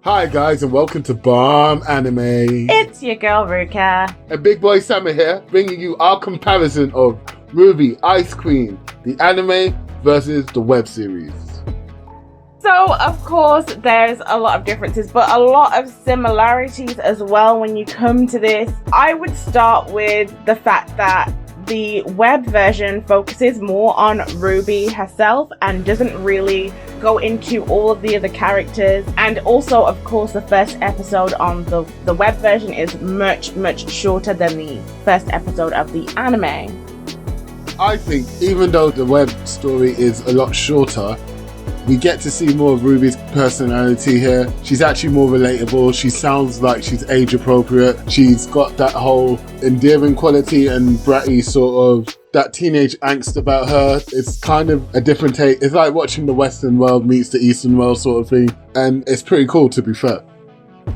Hi guys and welcome to Bomb Anime. It's your girl Ruka. And Big Boy Sammer here, bringing you our comparison of RWBY Ice Queen, the anime versus the web series. So, of course, there's a lot of differences, but a lot of similarities as well when you come to this. I would start with the fact that the web version focuses more on RWBY herself and doesn't really go into all of the other characters. And also, of course, the first episode on the web version is much shorter than the first episode of the anime. I think even though the web story is a lot shorter, we get to see more of RWBY's personality here. She's actually more relatable. She sounds like she's age appropriate. She's got that whole endearing quality and bratty sort of that teenage angst about her. It's kind of a different take. It's like watching the Western world meets the Eastern world sort of thing. And it's pretty cool, to be fair.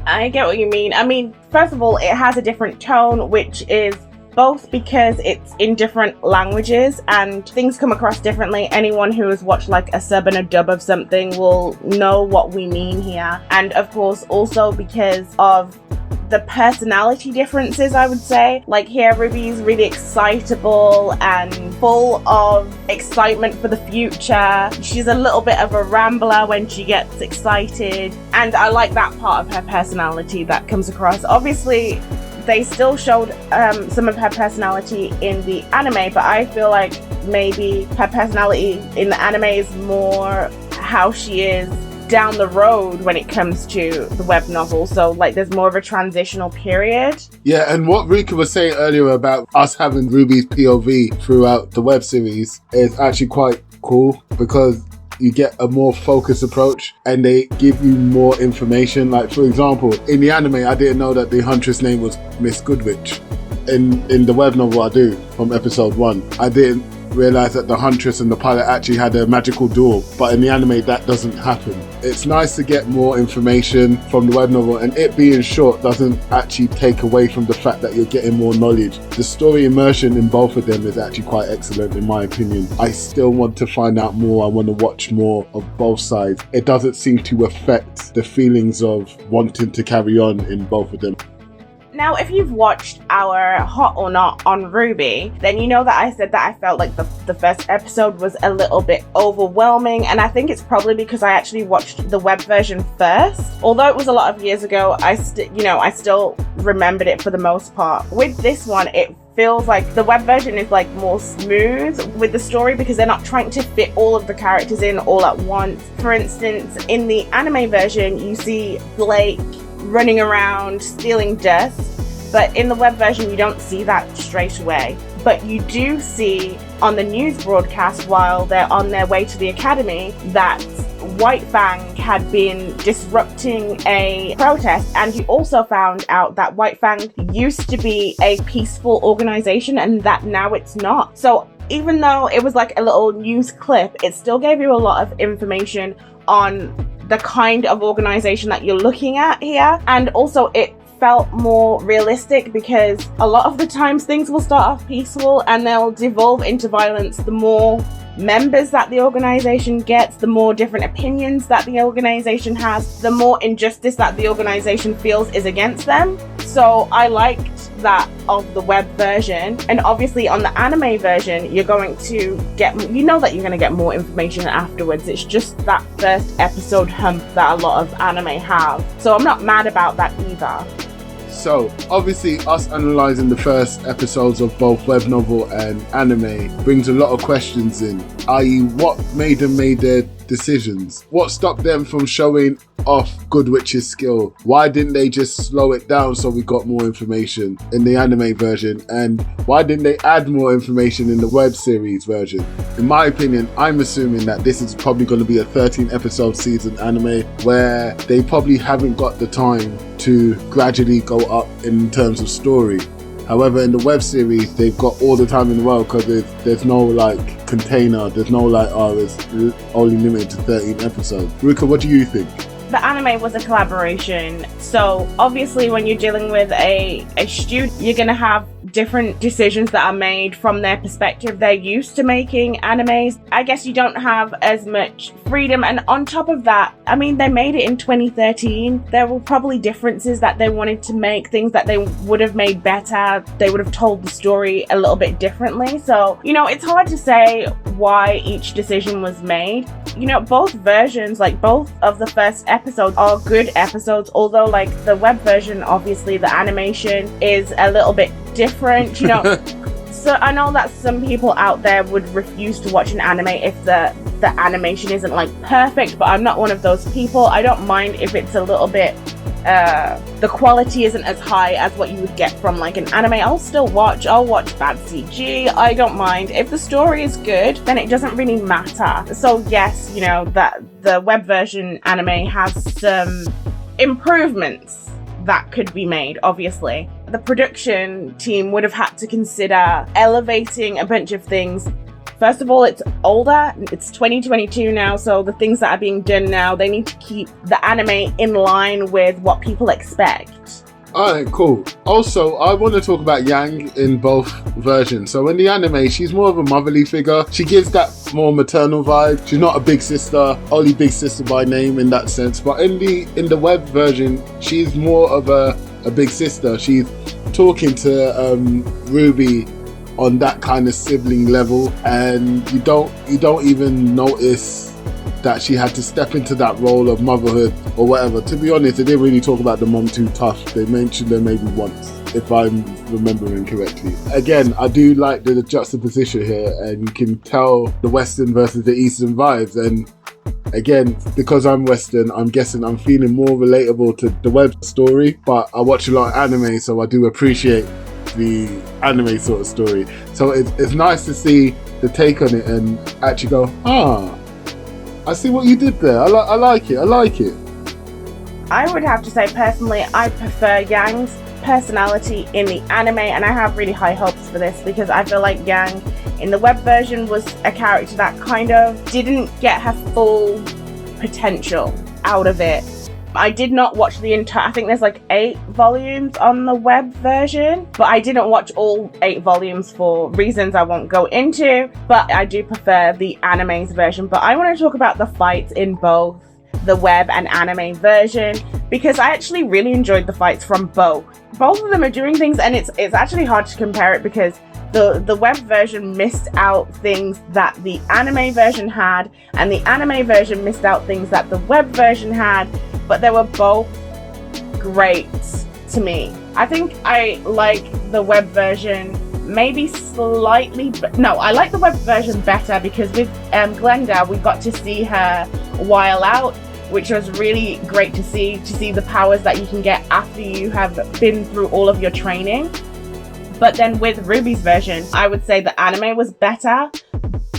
I get what you mean. I mean, first of all, it has a different tone, which is both because it's in different languages and things come across differently. Anyone who has watched like a sub and a dub of something will know what we mean here. And of course, also because of the personality differences, I would say. Like here, RWBY's really excitable and full of excitement for the future. She's a little bit of a rambler when she gets excited. And I like that part of her personality that comes across. Obviously, they still showed some of her personality in the anime, but I feel like maybe her personality in the anime is more how she is down the road when it comes to the web novel. So like there's more of a transitional period. Yeah, and what Ruka was saying earlier about us having RWBY's POV throughout the web series is actually quite cool because you get a more focused approach and they give you more information. Like, for example, in the anime, I didn't know that the Huntress name was Miss Goodwitch. In the web novel, I do, from episode 1. I didn't realize that the Huntress and the pilot actually had a magical duel, but in the anime, that doesn't happen. It's nice to get more information from the web novel, and it being short doesn't actually take away from the fact that you're getting more knowledge. The story immersion in both of them is actually quite excellent in my opinion. I still want to find out more. I want to watch more of both sides. It doesn't seem to affect the feelings of wanting to carry on in both of them. Now, if you've watched our Hot or Not on RWBY, then you know that I said that I felt like the first episode was a little bit overwhelming, and I think it's probably because I actually watched the web version first. Although it was a lot of years ago, I still remembered it for the most part. With this one, it feels like the web version is like more smooth with the story because they're not trying to fit all of the characters in all at once. For instance, in the anime version, you see Blake running around stealing dust, but in the web version you don't see that straight away. But you do see on the news broadcast while they're on their way to the academy that White Fang had been disrupting a protest, and you also found out that White Fang used to be a peaceful organization and that now it's not. So even though it was like a little news clip, it still gave you a lot of information on the kind of organization that you're looking at here. And also it felt more realistic because a lot of the times things will start off peaceful and they'll devolve into violence. The more members that the organization gets, the more different opinions that the organization has, the more injustice that the organization feels is against them. So I liked that of the web version. And obviously on the anime version, you're going to get, you know that you're going to get more information afterwards. It's just that first episode hump that a lot of anime have. So I'm not mad about that either. So, obviously, us analysing the first episodes of both web novel and anime brings a lot of questions in, i.e. what made them make their decisions? What stopped them from showing off Goodwitch's skill? Why didn't they just slow it down so we got more information in the anime version? And why didn't they add more information in the web series version? In my opinion, I'm assuming that this is probably going to be a 13 episode season anime where they probably haven't got the time to gradually go up in terms of story. However, in the web series, they've got all the time in the world because there's no like container, there's no like, it's only limited to 13 episodes. Ruka, what do you think? The anime was a collaboration, so obviously when you're dealing with a student, you're going to have different decisions that are made from their perspective. They're used to making animes. I guess you don't have as much freedom. And on top of that, I mean, they made it in 2013. There were probably differences that they wanted to make, things that they would have made better. They would have told the story a little bit differently. So, you know, it's hard to say why each decision was made. You know, both versions, like both of the first episodes are good episodes, although like the web version, obviously the animation is a little bit different, you know. So I know that some people out there would refuse to watch an anime if the animation isn't like perfect, but I'm not one of those people. I don't mind if it's a little bit the quality isn't as high as what you would get from like an anime. I'll watch bad CG. I don't mind. If the story is good, then it doesn't really matter. So yes, you know, that the web version anime has some improvements that could be made, obviously. The production team would have had to consider elevating a bunch of things. First of all, it's older, it's 2022 now, so the things that are being done now, they need to keep the anime in line with what people expect. Alright, cool. Also, I want to talk about Yang in both versions. So in the anime, she's more of a motherly figure. She gives that more maternal vibe. She's not a big sister, only big sister by name in that sense. But in the web version, she's more of a big sister. She's talking to RWBY on that kind of sibling level, and you don't even notice that she had to step into that role of motherhood or whatever. To be honest, they didn't really talk about the mom too tough. They mentioned her maybe once, if I'm remembering correctly. Again, I do like the juxtaposition here, and you can tell the Western versus the Eastern vibes. And again, because I'm Western, I'm guessing I'm feeling more relatable to the web story, but I watch a lot of anime, so I do appreciate the anime sort of story. So it's nice to see the take on it and actually go, I see what you did there. I like it. I would have to say, personally, I prefer Yang's personality in the anime, and I have really high hopes for this because I feel like Yang in the web version was a character that kind of didn't get her full potential out of it. I did not watch the entire, I think there's like 8 volumes on the web version, but I didn't watch all 8 volumes for reasons I won't go into, but I do prefer the anime's version. But I want to talk about the fights in both the web and anime version, because I actually really enjoyed the fights from both. Both of them are doing things, and it's actually hard to compare it because the web version missed out things that the anime version had, and the anime version missed out things that the web version had, but they were both great to me. I think I like the web version maybe slightly, I like the web version better because with Glenda, we got to see her while out, which was really great to see the powers that you can get after you have been through all of your training. But then with RWBY's version, I would say the anime was better.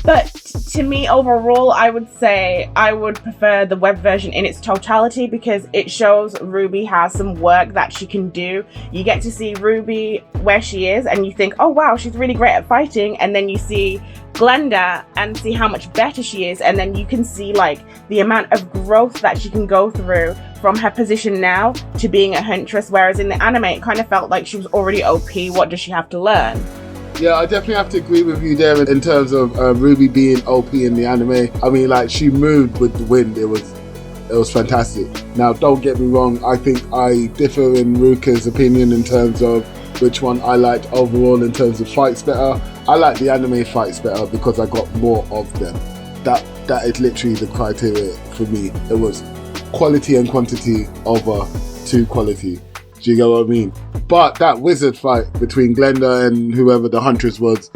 But to me, overall, I would say I would prefer the web version in its totality because it shows RWBY has some work that she can do. You get to see RWBY where she is and you think, oh wow, she's really great at fighting. And then you see Glenda and see how much better she is. And then you can see like the amount of growth that she can go through from her position now to being a huntress. Whereas in the anime, it kind of felt like she was already OP. What does she have to learn? Yeah, I definitely have to agree with you there in terms of RWBY being OP in the anime. I mean, like, she moved with the wind. It was fantastic. Now, don't get me wrong. I think I differ in Ruka's opinion in terms of which one I liked overall in terms of fights better. I like the anime fights better because I got more of them. That is literally the criteria for me. It was quality and quantity over 2 quality. Do you get what I mean? But that wizard fight between Glenda and whoever the huntress was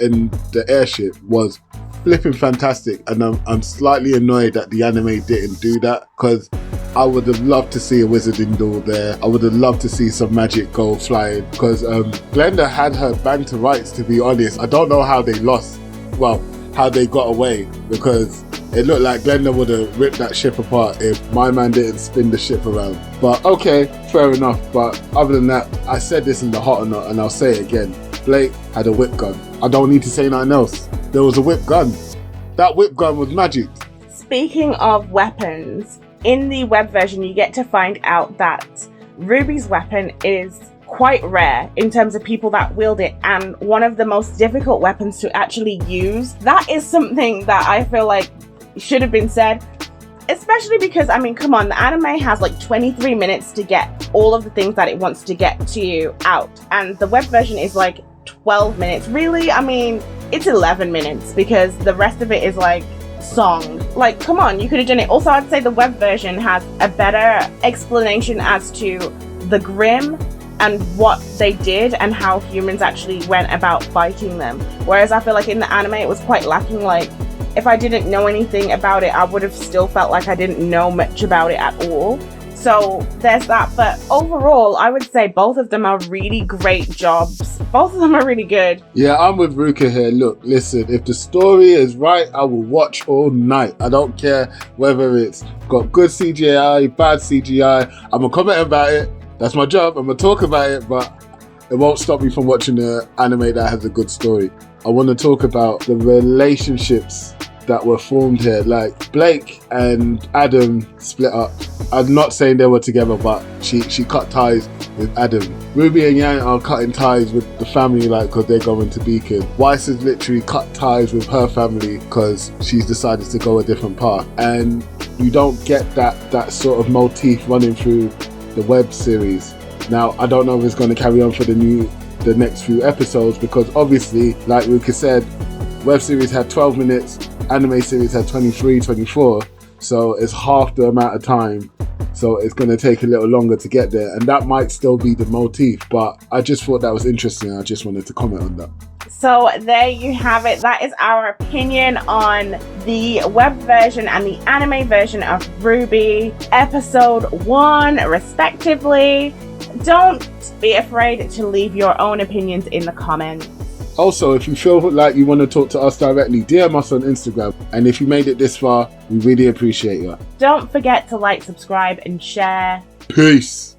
in the airship was flipping fantastic. And I'm slightly annoyed that the anime didn't do that because I would have loved to see a wizarding duel there. I would have loved to see some magic go flying because Glenda had her bang to rights, to be honest. I don't know how they lost. Well, how they got away, because it looked like Glenda would have ripped that ship apart if my man didn't spin the ship around. But okay, fair enough. But other than that, I said this in the Hot or Not, and I'll say it again. Blake had a whip gun. I don't need to say nothing else. There was a whip gun. That whip gun was magic. Speaking of weapons, in the web version, you get to find out that RWBY's weapon is quite rare in terms of people that wield it, and one of the most difficult weapons to actually use. That is something that I feel like should have been said, especially because, I mean, come on, the anime has like 23 minutes to get all of the things that it wants to get to you out, and the web version is like 12 minutes. Really? I mean, it's 11 minutes because the rest of it is like song. Like, come on, you could have done it. Also, I'd say the web version has a better explanation as to the Grimm and what they did and how humans actually went about fighting them. Whereas I feel like in the anime it was quite lacking. Like, if I didn't know anything about it, I would have still felt like I didn't know much about it at all. So there's that. But overall, I would say both of them are really great jobs. Both of them are really good. Yeah, I'm with Ruka here. Look, listen, if the story is right, I will watch all night. I don't care whether it's got good CGI, bad CGI. I'm going to comment about it. That's my job. I'm going to talk about it, but it won't stop me from watching an anime that has a good story. I want to talk about the relationships that were formed here. Like, Blake and Adam split up. I'm not saying they were together, but she cut ties with Adam. Ruby and Yang are cutting ties with the family, like, because they're going to Beacon. Weiss has literally cut ties with her family because she's decided to go a different path. And you don't get that sort of motif running through the web series. Now, I don't know if it's going to carry on for the next few episodes, because obviously, like Ruka said, web series had 12 minutes, anime series had 23, 24, so it's half the amount of time, so it's going to take a little longer to get there, and that might still be the motif, but I just thought that was interesting. I just wanted to comment on that. So there you have it. That is our opinion on the web version and the anime version of RWBY episode 1 respectively. Don't be afraid to leave your own opinions in the comments. Also, if you feel like you want to talk to us directly, DM us on Instagram. And if you made it this far, we really appreciate you. Don't forget to like, subscribe, and share. Peace.